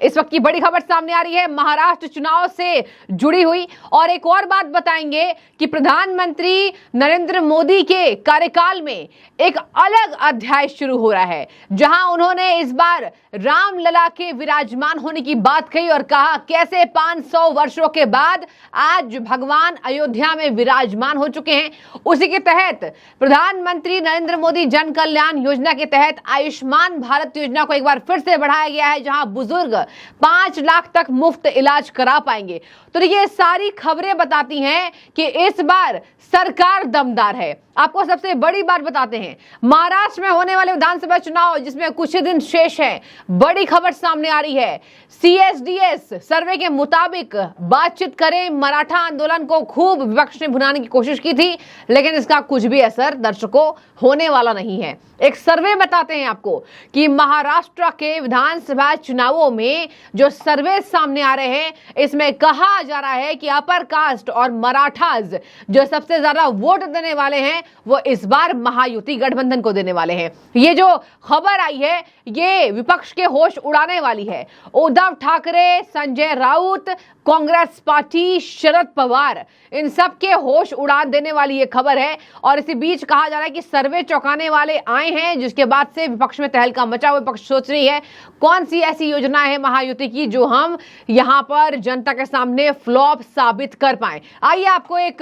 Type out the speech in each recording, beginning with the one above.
इस वक्त की बड़ी खबर सामने आ रही है महाराष्ट्र चुनाव से जुड़ी हुई, और एक और बात बताएंगे कि प्रधानमंत्री नरेंद्र मोदी के कार्यकाल में एक अलग अध्याय शुरू हो रहा है, जहां उन्होंने इस बार रामलला के विराजमान होने की बात कही और कहा कैसे 500 वर्षों के बाद आज भगवान अयोध्या में विराजमान हो चुके हैं। उसी के तहत प्रधानमंत्री नरेंद्र मोदी जन कल्याण योजना के तहत आयुष्मान भारत योजना को एक बार फिर से बढ़ाया गया है, जहां बुजुर्ग 5 लाख तक मुफ्त इलाज करा पाएंगे। तो ये सारी खबरें बताती हैं कि इस बार सरकार दमदार है। आपको सबसे बड़ी बात बताते हैं, महाराष्ट्र में होने वाले विधानसभा चुनाव जिसमें कुछ ही दिन शेष है, बड़ी खबर सामने आ रही है। CSDS सर्वे के मुताबिक बातचीत करें, मराठा आंदोलन को खूब विपक्ष ने भुनाने की कोशिश की थी, लेकिन इसका कुछ भी असर दर्शकों होने वाला नहीं है। एक सर्वे बताते हैं आपको कि महाराष्ट्र के विधानसभा चुनावों में जो सर्वे सामने आ रहे हैं, इसमें कहा जा रहा है कि अपर कास्ट और मराठाज जो सबसे ज्यादा वोट देने वाले हैं, वो इस बार महायुति गठबंधन को देने वाले हैं। ये जो खबर आई है, ये विपक्ष के होश उड़ाने वाली है। उद्धव ठाकरे, संजय राउत, कांग्रेस पार्टी, शरद पवार, इन सब के होश उड़ा देने वाली ये खबर है। और इसी बीच कहा जा रहा है कि सर्वे चौंकाने वाले आए हैं, जिसके बाद से विपक्ष में तहलका मचा हुआ। विपक्ष सोच रही है कौन सी ऐसी योजना है महायुति की जो हम यहां पर जनता के सामने फ्लॉप साबित कर पाए। आइए आपको एक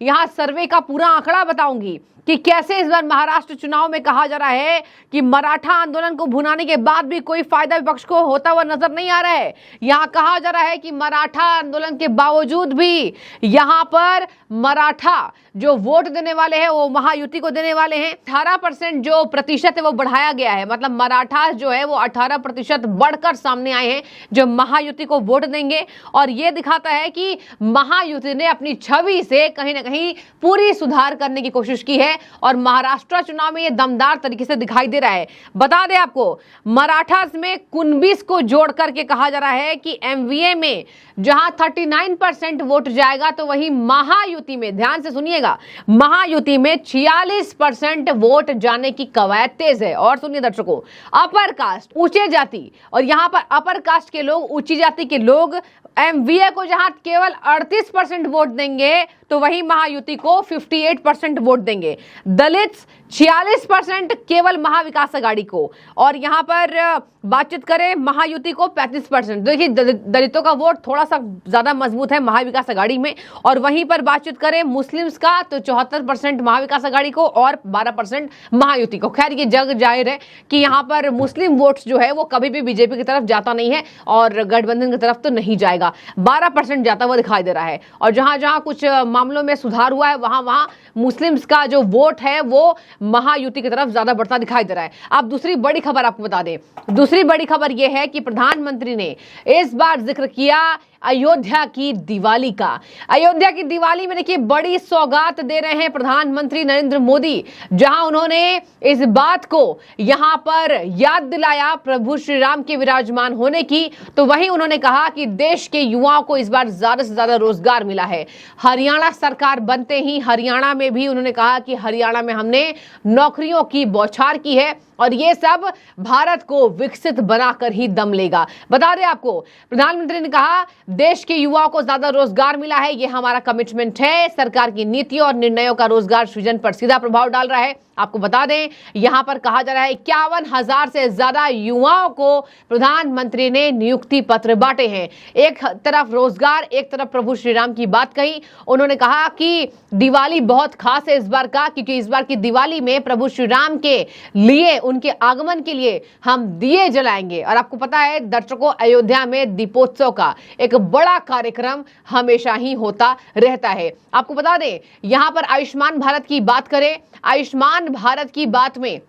यहां सर्वे का पूरा आंकड़ा बताऊंगी कि कैसे इस बार महाराष्ट्र चुनाव में कहा जा रहा है कि मराठा आंदोलन को भुनाने के बाद भी कोई फायदा विपक्ष को होता हुआ नजर नहीं आ रहा है। यहां कहा जा रहा है कि मराठा आंदोलन के बावजूद भी यहां पर मराठा जो वोट देने वाले हैं वो महायुति को देने वाले हैं। 18% जो प्रतिशत है वो बढ़ाया गया है, मतलब मराठा जो है वो 18% बढ़कर सामने आए हैं जो महायुति को वोट देंगे। और ये दिखाता है कि महायुति ने अपनी छवि से कहीं ना कहीं पूरी सुधार करने की कोशिश की है, और महाराष्ट्र चुनाव में ये दमदार तरीके से दिखाई दे रहा है। बता दें आपको, मराठास में कुनबीस को जोड़ करके कहा जा रहा है कि MVA में जहां 39% वोट जाएगा, तो वहीं महायुति में, ध्यान से सुनिएगा, महायुति में 46% वोट जाने की कवायद तेज है। और सुनिए दर्शकों, अपर कास्ट, ऊंचे जाति, और यहां पर अपर कास्ट के लोग, ऊंची जाति के लोग MVA को जहां केवल 38% वोट देंगे, तो वहीं महायुति को 58% वोट देंगे। दलित 46% केवल महाविकास अघाड़ी को, और यहां पर बातचीत करें महायुति को 35%। देखिए दलितों का वोट थोड़ा सा ज्यादा मजबूत है महाविकास अघाड़ी में। और वहीं पर बातचीत करें मुस्लिम्स का, तो 74% महाविकास अघाड़ी को और 12% महायुति को। खैर ये जग जाहिर है कि यहाँ पर मुस्लिम वोट्स जो है वो कभी भी बीजेपी की तरफ जाता नहीं है और गठबंधन की तरफ तो नहीं जाएगा। 12% जाता हुआ दिखाई दे रहा है। और जहां जहां कुछ मामलों में सुधार हुआ है, वहां वहां मुस्लिम्स का जो वोट है वो महायुति की तरफ ज्यादा बढ़ता दिखाई दे रहा है। अब दूसरी बड़ी खबर आपको बता दें, दूसरी बड़ी खबर यह है कि प्रधानमंत्री ने इस बार जिक्र किया अयोध्या की दिवाली का। अयोध्या की दिवाली में देखिए बड़ी सौगात दे रहे हैं प्रधानमंत्री नरेंद्र मोदी, जहां उन्होंने इस बात को यहां पर याद दिलाया प्रभु श्री राम के विराजमान होने की। तो वहीं उन्होंने कहा कि देश के युवाओं को इस बार ज्यादा से ज्यादा रोजगार मिला है। हरियाणा सरकार बनते ही हरियाणा में भी उन्होंने कहा कि हरियाणा में हमने नौकरियों की बौछार की है, और ये सब भारत को विकसित बनाकर ही दम लेगा। बता दें आपको, प्रधानमंत्री ने कहा देश के युवाओं को ज्यादा रोजगार मिला है, ये हमारा कमिटमेंट है। सरकार की नीतियों और निर्णयों का रोजगार सृजन पर सीधा प्रभाव डाल रहा है। आपको बता दें, यहां पर कहा जा रहा है 51,000 से ज्यादा युवाओं को प्रधानमंत्री ने नियुक्ति पत्र बांटे हैं। एक तरफ रोजगार, एक तरफ प्रभु श्री राम की बात कही। उन्होंने कहा कि दिवाली बहुत खास है इस बार का, क्योंकि इस बार की दिवाली में प्रभु श्री राम के लिए, उनके आगमन के लिए हम दिए जलाएंगे। और आपको पता है दर्शकों, अयोध्या में दीपोत्सव का एक बड़ा कार्यक्रम हमेशा ही होता रहता है। आपको बता दें, यहां पर आयुष्मान भारत की बात करें, आयुष्मान भारत की बात में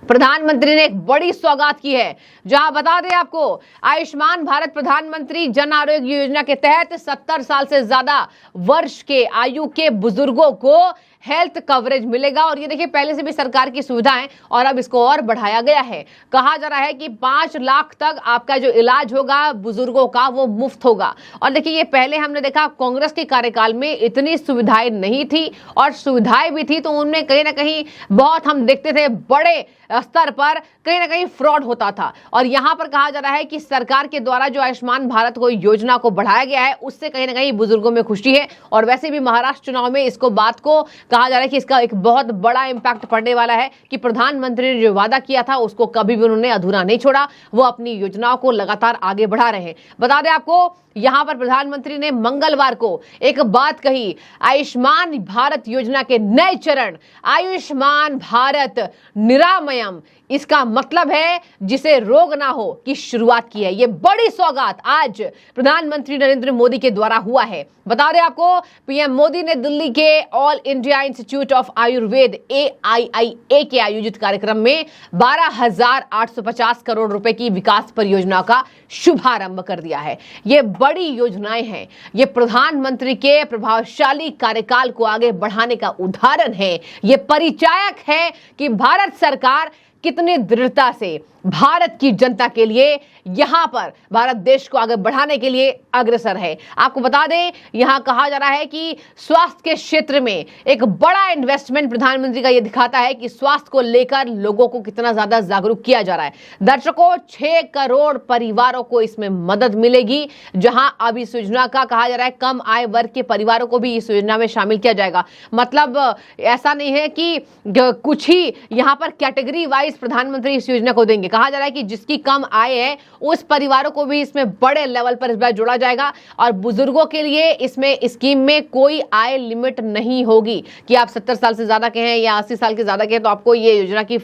प्रधानमंत्री ने एक बड़ी सौगात की है, जहां बता दें आपको, आयुष्मान भारत प्रधानमंत्री जन आरोग्य योजना के तहत 70 साल से ज्यादा वर्ष के आयु के बुजुर्गों को हेल्थ कवरेज मिलेगा। और ये देखिए पहले से भी सरकार की सुविधा है और अब इसको और बढ़ाया गया है। कहा जा रहा है कि 5 लाख तक आपका जो इलाज होगा बुजुर्गों का वो मुफ्त होगा। और देखिए ये पहले हमने देखा कांग्रेस के कार्यकाल में इतनी सुविधाएं नहीं थी, और सुविधाएं भी थी तो उनमें कहीं ना कहीं बहुत हम देखते थे बड़े स्तर पर कहीं ना कहीं फ्रॉड होता था। और यहां पर कहा जा रहा है कि सरकार के द्वारा जो आयुष्मान भारत को योजना को बढ़ाया गया है उससे कहीं ना कहीं बुजुर्गों में खुशी है। और वैसे भी महाराष्ट्र चुनाव में इसको बात को कहा जा रहा है कि इसका एक बहुत बड़ा इंपैक्ट पड़ने वाला है कि प्रधानमंत्री ने जो वादा किया था उसको कभी भी उन्होंने अधूरा नहीं छोड़ा, वो अपनी योजनाओं को लगातार आगे बढ़ा रहे हैं। बता दें आपको, यहां पर प्रधानमंत्री ने मंगलवार को एक बात कही, आयुष्मान भारत योजना के नए चरण आयुष्मान भारत निरामयम, इसका मतलब है जिसे रोग ना हो की शुरुआत की है। ये बड़ी सौगात आज प्रधानमंत्री नरेंद्र मोदी के द्वारा हुआ है। बता दें आपको, पीएम मोदी ने दिल्ली के all India institute of Ayurveda AIIA के आयोजित कार्यक्रम में 12,850 करोड़ रुपए की विकास परियोजना का शुभारंभ कर दिया है। ये बड़ी योजनाएं हैं, ये प्रधानमंत्री के प्रभावशाली कार्यकाल को आगे बढ़ाने का उदाहरण है। ये परिचायक है कि भारत सरकार कितनी दृढ़ता से भारत की जनता के लिए, यहां पर भारत देश को आगे बढ़ाने के लिए अग्रसर है। आपको बता दें, यहां कहा जा रहा है कि स्वास्थ्य के क्षेत्र में एक बड़ा इन्वेस्टमेंट प्रधानमंत्री का यह दिखाता है कि स्वास्थ्य को लेकर लोगों को कितना ज्यादा जागरूक किया जा रहा है। दर्शकों, 6 करोड़ परिवारों को इसमें मदद मिलेगी, जहां अब इस योजना का कहा जा रहा है कम आय वर्ग के परिवारों को भी इस योजना में शामिल किया जाएगा। मतलब ऐसा नहीं है कि कुछ ही यहां पर कैटेगरी वाइज प्रधानमंत्री इस योजना को देंगे। कहा जा रहा है कि जिसकी कम आय है उस परिवारों को भी इसमें बड़े लेवल पर इस बार जोड़ा जाएगा। और बुजुर्गों के लिए इसमें स्कीम में कोई आय लिमिट नहीं होगी कि आप 70 साल से ज्यादा के हैं या 80 साल के ज्यादा के हैं तो आपको ये योजना की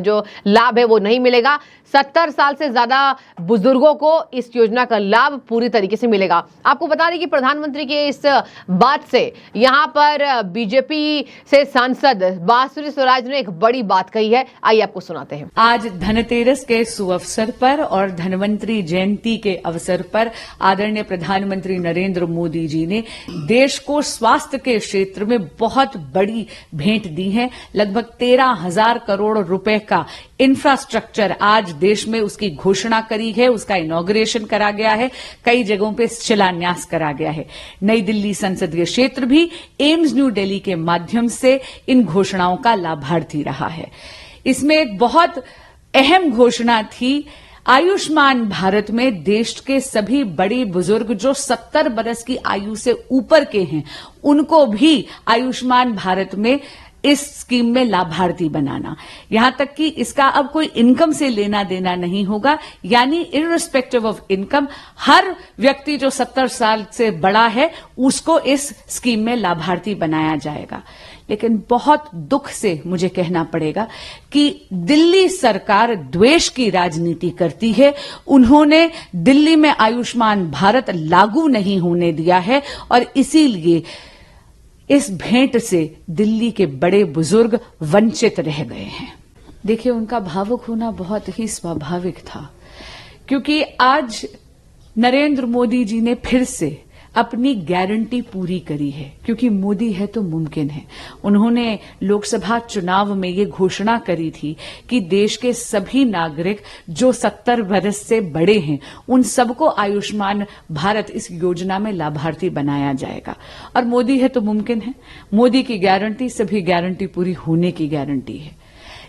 जो लाभ है वो नहीं मिलेगा। 70 साल से ज्यादा बुजुर्गों को इस योजना का लाभ पूरी तरीके से मिलेगा। आपको बता दें कि प्रधानमंत्री के इस बात से यहां पर बीजेपी से सांसद बांसुरी स्वराज ने एक बड़ी बात कही है, आइए आपको सुनाते हैं। आज धनतेरस के सुअवसर पर और धन्वंतरी जयंती के अवसर पर आदरणीय प्रधानमंत्री नरेंद्र मोदी जी ने देश को स्वास्थ्य के क्षेत्र में बहुत बड़ी भेंट दी है। लगभग 13,000 करोड़ रुपए का इंफ्रास्ट्रक्चर आज देश में उसकी घोषणा करी है, उसका इनॉग्रेशन करा गया है, कई जगहों पे शिलान्यास करा गया है। नई दिल्ली संसदीय क्षेत्र भी एम्स न्यू दिल्ली के माध्यम से इन घोषणाओं का लाभार्थी रहा है। इसमें एक बहुत अहम घोषणा थी, आयुष्मान भारत में देश के सभी बड़े बुजुर्ग जो 70 बरस की आयु से ऊपर के हैं उनको भी आयुष्मान भारत में इस स्कीम में लाभार्थी बनाना। यहां तक कि इसका अब कोई इनकम से लेना देना नहीं होगा, यानी इररिस्पेक्टिव ऑफ इनकम हर व्यक्ति जो 70 साल से बड़ा है उसको इस स्कीम में लाभार्थी बनाया जाएगा। लेकिन बहुत दुख से मुझे कहना पड़ेगा कि दिल्ली सरकार द्वेष की राजनीति करती है। उन्होंने दिल्ली में आयुष्मान भारत लागू नहीं होने दिया है और इसीलिए इस भेंट से दिल्ली के बड़े बुजुर्ग वंचित रह गए हैं। देखिए, उनका भावुक होना बहुत ही स्वाभाविक था, क्योंकि आज नरेंद्र मोदी जी ने फिर से अपनी गारंटी पूरी करी है, क्योंकि मोदी है तो मुमकिन है। उन्होंने लोकसभा चुनाव में ये घोषणा करी थी कि देश के सभी नागरिक जो 70 वर्ष से बड़े हैं उन सबको आयुष्मान भारत इस योजना में लाभार्थी बनाया जाएगा। और मोदी है तो मुमकिन है, मोदी की गारंटी सभी गारंटी पूरी होने की गारंटी है।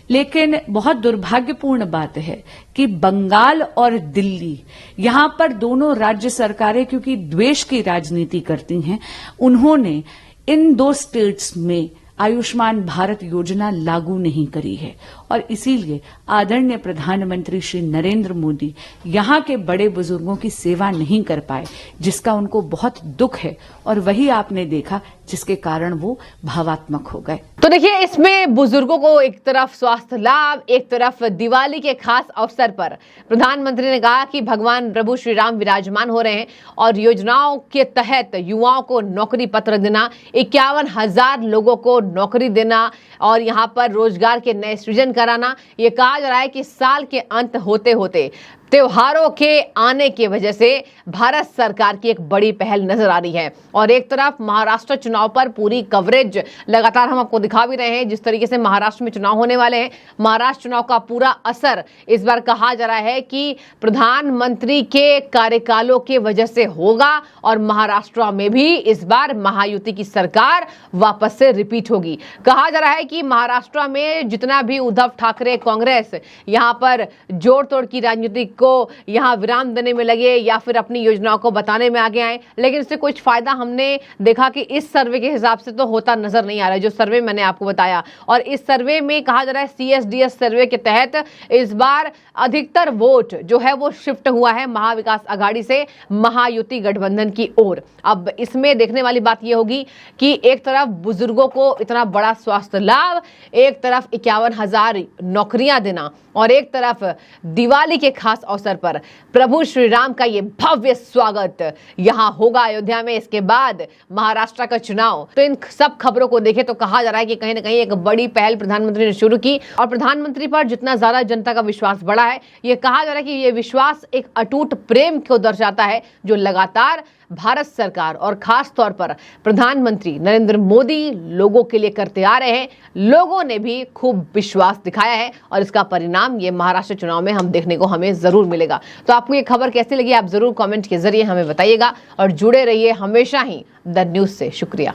लेकिन बहुत दुर्भाग्यपूर्ण बात है कि बंगाल और दिल्ली, यहां पर दोनों राज्य सरकारें क्योंकि द्वेष की राजनीति करती हैं, उन्होंने इन दो स्टेट्स में आयुष्मान भारत योजना लागू नहीं करी है। और इसीलिए आदरणीय प्रधानमंत्री श्री नरेंद्र मोदी यहां के बड़े बुजुर्गों की सेवा नहीं कर पाए, जिसका उनको बहुत दुख है। और वही आपने देखा जिसके कारण वो भावात्मक हो गए। तो देखिए, इसमें बुजुर्गों को एक तरफ स्वास्थ्य लाभ, एक तरफ दिवाली के खास अवसर पर प्रधानमंत्री ने कहा कि भगवान प्रभु श्री राम विराजमान हो रहे हैं और योजनाओं के तहत युवाओं को नौकरी पत्र देना, 51,000 लोगों को नौकरी देना और यहां पर रोजगार के नए सृजन कराना। यह कहा जा रहा है कि साल के अंत होते होते त्योहारों के आने की वजह से भारत सरकार की एक बड़ी पहल नजर आ रही है और एक तरफ महाराष्ट्र चुनाव पर पूरी कवरेज लगातार हम आपको दिखा भी रहे हैं। जिस तरीके से महाराष्ट्र में चुनाव होने वाले हैं, महाराष्ट्र चुनाव का पूरा असर इस बार कहा जा रहा है कि प्रधानमंत्री के कार्यकालों के वजह से होगा और महाराष्ट्र में भी इस बार महायुति की सरकार वापस से रिपीट होगी। कहा जा रहा है कि महाराष्ट्र में जितना भी उद्धव ठाकरे कांग्रेस यहां पर जोड़ तोड़ की राजनीति को यहां विराम देने में लगे या फिर अपनी योजनाओं को बताने में आगे आए, लेकिन इससे कुछ फायदा हमने देखा कि इस सर्वे के हिसाब से तो होता नजर नहीं आ रहा है, जो सर्वे मैंने आपको बताया। और इस सर्वे में कहा जा रहा है, CSDS सर्वे के तहत इस बार अधिकतर वोट जो है वो शिफ्ट हुआ है महाविकास आघाड़ी से महायुति गठबंधन की ओर। अब इसमें देखने वाली बात यह होगी कि एक तरफ बुजुर्गों को इतना बड़ा स्वास्थ्य लाभ, एक तरफ 51,000 नौकरियां देना और एक तरफ दिवाली के खास अवसर पर प्रभु श्री राम का ये भव्य स्वागत यहां होगा अयोध्या में। इसके बाद महाराष्ट्र का चुनाव। तो इन सब खबरों को देखें तो कहा जा रहा है कि कहीं ना कहीं एक बड़ी पहल प्रधानमंत्री ने शुरू की और प्रधानमंत्री पर जितना ज्यादा जनता का विश्वास बढ़ा है, ये कहा जा रहा है कि ये विश्वास एक अटूट प्रेम को दर्शाता है जो लगातार भारत सरकार और खास तौर पर प्रधानमंत्री नरेंद्र मोदी लोगों के लिए करते आ रहे हैं। लोगों ने भी खूब विश्वास दिखाया है और इसका परिणाम ये महाराष्ट्र चुनाव में हम देखने को हमें जरूर मिलेगा। तो आपको ये खबर कैसी लगी आप जरूर कमेंट के जरिए हमें बताइएगा और जुड़े रहिए हमेशा ही द न्यूज से। शुक्रिया।